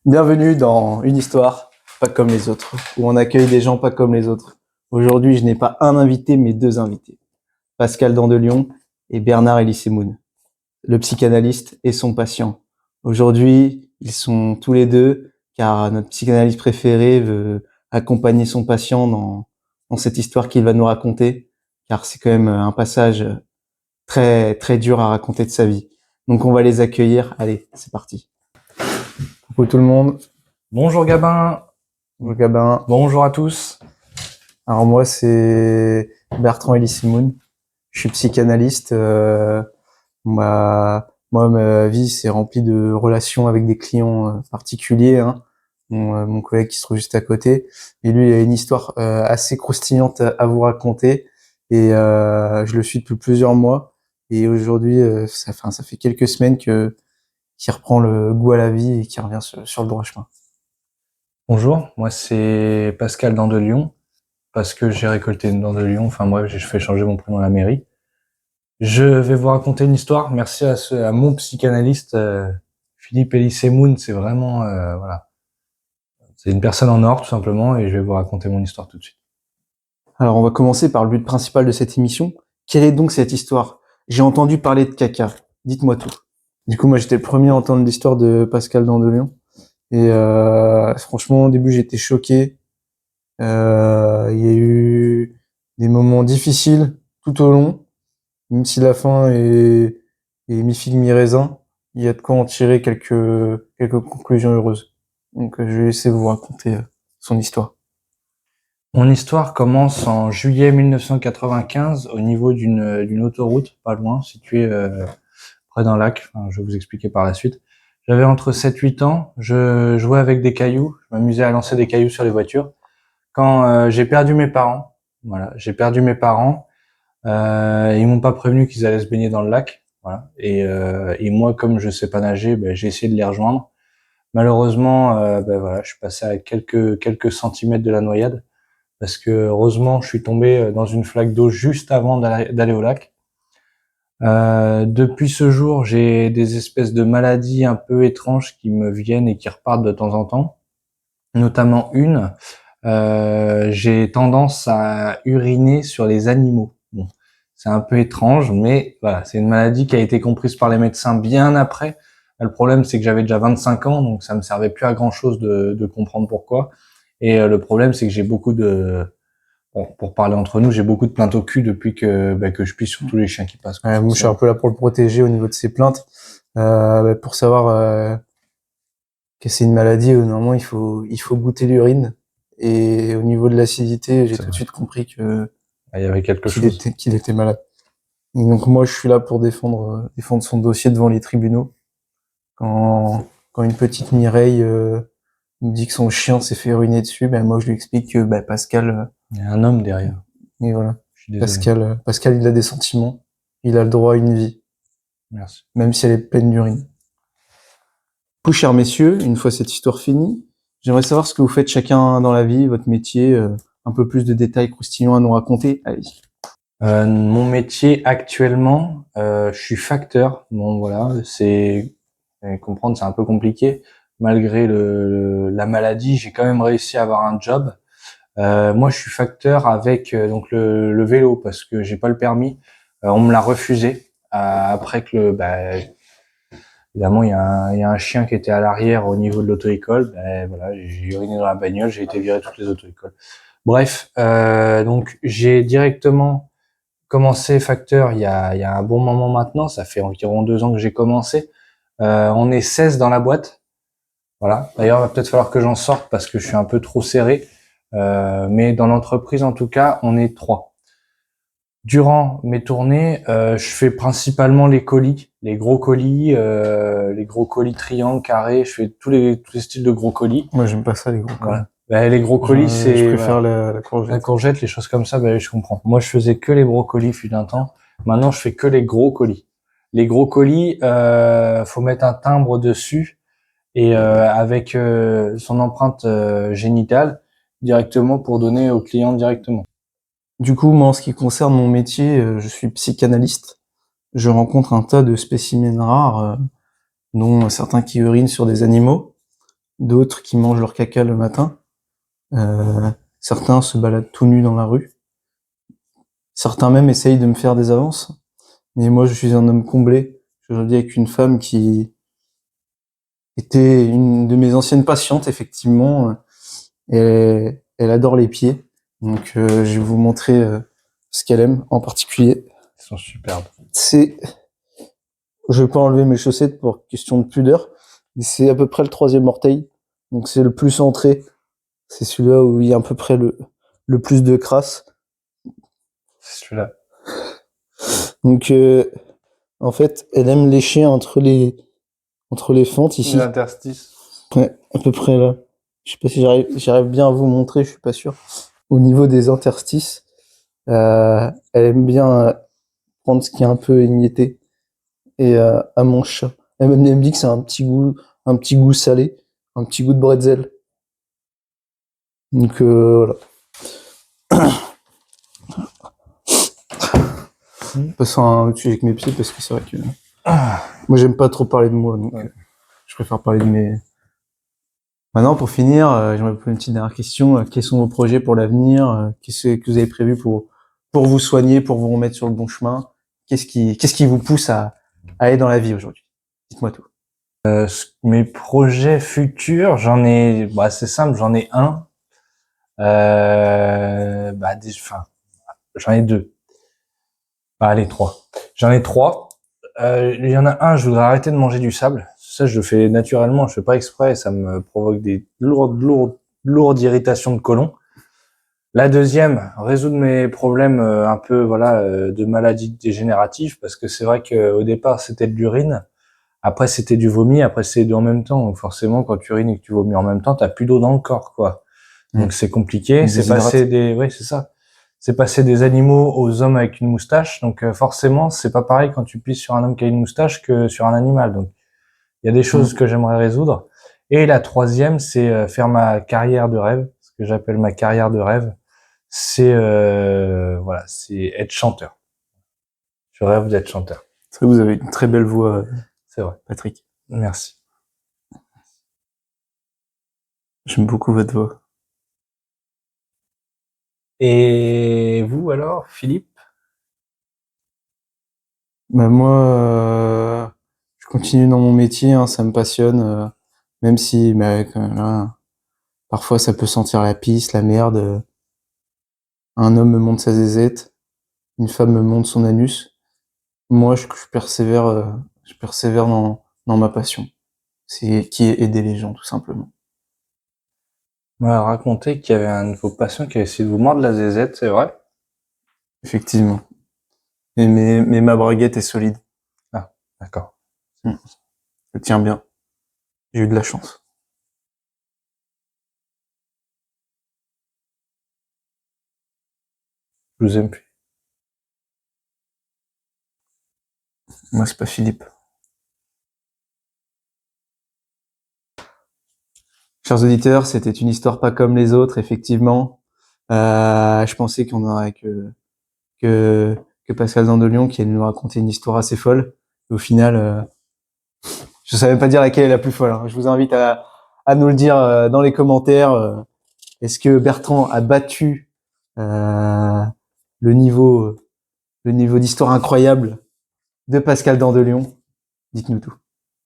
Bienvenue dans une histoire pas comme les autres, où on accueille des gens pas comme les autres. Aujourd'hui, je n'ai pas un invité, mais deux invités. Pascal Dandelion et Bernard Elissemoun, le psychanalyste et son patient. Aujourd'hui, ils sont tous les deux, car notre psychanalyste préféré veut accompagner son patient dans cette histoire qu'il va nous raconter, car c'est quand même un passage très, très dur à raconter de sa vie. Donc on va les accueillir. Allez, c'est parti. Coucou tout le monde. Bonjour Gabin. Bonjour Gabin. Bonjour à tous. Alors moi, c'est Bertrand Elissemoun. Je suis psychanalyste. Ma vie, c'est rempli de relations avec des clients particuliers. Hein. Mon collègue qui se trouve juste à côté. Et lui, il a une histoire assez croustillante à vous raconter. Et je le suis depuis plusieurs mois. Et aujourd'hui, ça fait quelques semaines qu'il reprend le goût à la vie et qu'il revient sur le droit chemin. Bonjour, moi c'est Pascal Dandelion, parce que j'ai récolté une Dandelion, enfin bref, j'ai fait changer mon prénom à la mairie. Je vais vous raconter une histoire, merci à mon psychanalyste Philippe Elissemoun, c'est vraiment, voilà, c'est une personne en or tout simplement, et je vais vous raconter mon histoire tout de suite. Alors, on va commencer par le but principal de cette émission. Quelle est donc cette histoire? J'ai entendu parler de caca. Dites-moi tout. Du coup, moi, j'étais le premier à entendre l'histoire de Pascal Dandelion. Et franchement, au début, j'étais choqué. Il y a eu des moments difficiles tout au long. Même si la fin est mi-figue, mi-raisin, il y a de quoi en tirer quelques conclusions heureuses. Donc, je vais laisser vous raconter son histoire. Mon histoire commence en juillet 1995 au niveau d'une autoroute, pas loin, située près d'un lac. Enfin, je vais vous expliquer par la suite. J'avais entre 7-8 ans, je jouais avec des cailloux, je m'amusais à lancer des cailloux sur les voitures. Quand j'ai perdu mes parents, voilà, j'ai perdu mes parents, ils m'ont pas prévenu qu'ils allaient se baigner dans le lac, voilà. Et moi, comme je sais pas nager, ben, j'ai essayé de les rejoindre. Malheureusement, ben voilà, je suis passé à quelques centimètres de la noyade, parce que heureusement, je suis tombé dans une flaque d'eau juste avant d'aller au lac. Depuis ce jour, j'ai des espèces de maladies un peu étranges qui me viennent et qui repartent de temps en temps, notamment une. J'ai tendance à uriner sur les animaux. Bon, c'est un peu étrange, mais voilà, c'est une maladie qui a été comprise par les médecins bien après. Le problème, c'est que j'avais déjà 25 ans, donc ça me servait plus à grand chose de comprendre pourquoi. Et le problème, c'est que j'ai beaucoup de, bon, pour parler entre nous, j'ai beaucoup de plaintes au cul depuis que je pisse sur tous les chiens qui passent. Moi, je suis un peu là pour le protéger au niveau de ses plaintes, pour savoir que c'est une maladie où normalement il faut goûter l'urine. Et au niveau de l'acidité, j'ai tout de suite compris que il y avait quelque chose. qu'il était malade. Et donc moi, je suis là pour défendre son dossier devant les tribunaux. Quand une petite Mireille me dit que son chien s'est fait uriner dessus, ben moi je lui explique que Pascal. Il y a un homme derrière. Et voilà. Je suis désolé. Pascal, il a des sentiments. Il a le droit à une vie. Merci. Même si elle est pleine d'urine. Du coup, chers messieurs, une fois cette histoire finie, j'aimerais savoir ce que vous faites chacun dans la vie, votre métier, un peu plus de détails croustillants à nous raconter. Allez-y. Mon métier actuellement, je suis facteur. Bon voilà, comprendre, c'est un peu compliqué. Malgré la maladie, j'ai quand même réussi à avoir un job. Moi, je suis facteur avec donc le vélo parce que j'ai pas le permis. On me l'a refusé après que évidemment il y a un chien qui était à l'arrière au niveau de l'auto-école. Ben, voilà, j'ai uriné dans la bagnole, j'ai été viré de toutes les auto-écoles. Bref, donc j'ai directement commencé facteur il y a un bon moment maintenant. Ça fait environ 2 ans que j'ai commencé. On est 16 dans la boîte. Voilà. D'ailleurs, il va peut-être falloir que j'en sorte parce que je suis un peu trop serré. Mais dans l'entreprise, en tout cas, on est 3. Durant mes tournées, je fais principalement les colis, les gros colis triangles, carrés. Je fais tous les styles de gros colis. Moi, j'aime pas ça, les gros colis. Voilà. Ben, les gros colis, c'est... Je préfère la courgette. La courgette, les choses comme ça, ben, je comprends. Moi, je faisais que les brocolis fut un temps. Maintenant, je fais que les gros colis. Les gros colis, faut mettre un timbre dessus et avec son empreinte génitale directement pour donner au client directement. Du coup, moi, en ce qui concerne mon métier, je suis psychanalyste. Je rencontre un tas de spécimens rares, dont certains qui urinent sur des animaux. d'autres qui mangent leur caca le matin. Certains se baladent tout nus dans la rue. Certains même essayent de me faire des avances. Mais moi, je suis un homme comblé. Aujourd'hui, avec une femme qui était une de mes anciennes patientes, effectivement. Et elle adore les pieds. Donc, je vais vous montrer ce qu'elle aime en particulier. Ils sont superbes. Je vais pas enlever mes chaussettes pour question de pudeur. C'est à peu près le 3e orteil. Donc, c'est le plus centré. C'est celui-là où il y a à peu près le plus de crasse. C'est celui-là. Donc, en fait, elle aime lécher entre les fentes ici. L'interstice. Ouais, à peu près là. Je sais pas si j'arrive bien à vous montrer, je suis pas sûr. Au niveau des interstices, elle aime bien prendre ce qui est un peu émietté et à mon chat. Elle me dit que c'est un petit goût salé, un petit goût de bretzel. Donc voilà. Passons à un autre sujet avec mes pieds parce que c'est vrai que moi j'aime pas trop parler de moi, donc je préfère parler de mes. Maintenant, pour finir, j'aimerais vous poser une petite dernière question. Quels sont vos projets pour l'avenir? Qu'est-ce que vous avez prévu pour vous soigner, pour vous remettre sur le bon chemin? Qu'est-ce qui vous pousse à aller dans la vie aujourd'hui? Dites-moi tout. Mes projets futurs, c'est simple, j'en ai un. J'en ai deux. Allez, trois. J'en ai trois. Il y en a un, je voudrais arrêter de manger du sable. Ça, je le fais naturellement, je fais pas exprès, ça me provoque des lourdes irritations de côlon. La deuxième, résoudre mes problèmes un peu de maladies dégénératives, parce que c'est vrai qu'au départ c'était de l'urine, après c'était du vomi, après c'est les deux en même temps. Donc forcément, quand tu urines et que tu vomis en même temps, t'as plus d'eau dans le corps, quoi. Donc c'est compliqué. C'est passer des animaux aux hommes avec une moustache. Donc forcément, c'est pas pareil quand tu pisses sur un homme qui a une moustache que sur un animal. Donc il y a des choses que j'aimerais résoudre. Et la troisième, c'est faire ma carrière de rêve, ce que j'appelle ma carrière de rêve. C'est c'est être chanteur. Je rêve d'être chanteur. C'est vrai que vous avez une très belle voix, C'est vrai. Patrick. Merci. J'aime beaucoup votre voix. Et vous alors, Philippe? Bah moi, je continue dans mon métier, hein, ça me passionne, même si là, parfois ça peut sentir la pisse, la merde. Un homme me montre sa zézette, une femme me montre son anus. Moi, je persévère dans ma passion. C'est qui est aider les gens, tout simplement. On m'a raconté qu'il y avait un de vos patients qui a essayé de vous mordre la zézette, c'est vrai? Effectivement. Mais ma braguette est solide. Ah, d'accord. Je tiens bien. J'ai eu de la chance. Je vous aime plus. Moi, c'est pas Philippe. Chers auditeurs, c'était une histoire pas comme les autres, effectivement. Je pensais qu'on aurait que Pascal Dandelion qui allait nous raconter une histoire assez folle. Et au final, je savais pas dire laquelle est la plus folle, hein. Je vous invite à nous le dire dans les commentaires. Est-ce que Bertrand a battu le niveau d'histoire incroyable de Pascal Dandelion? Dites-nous tout.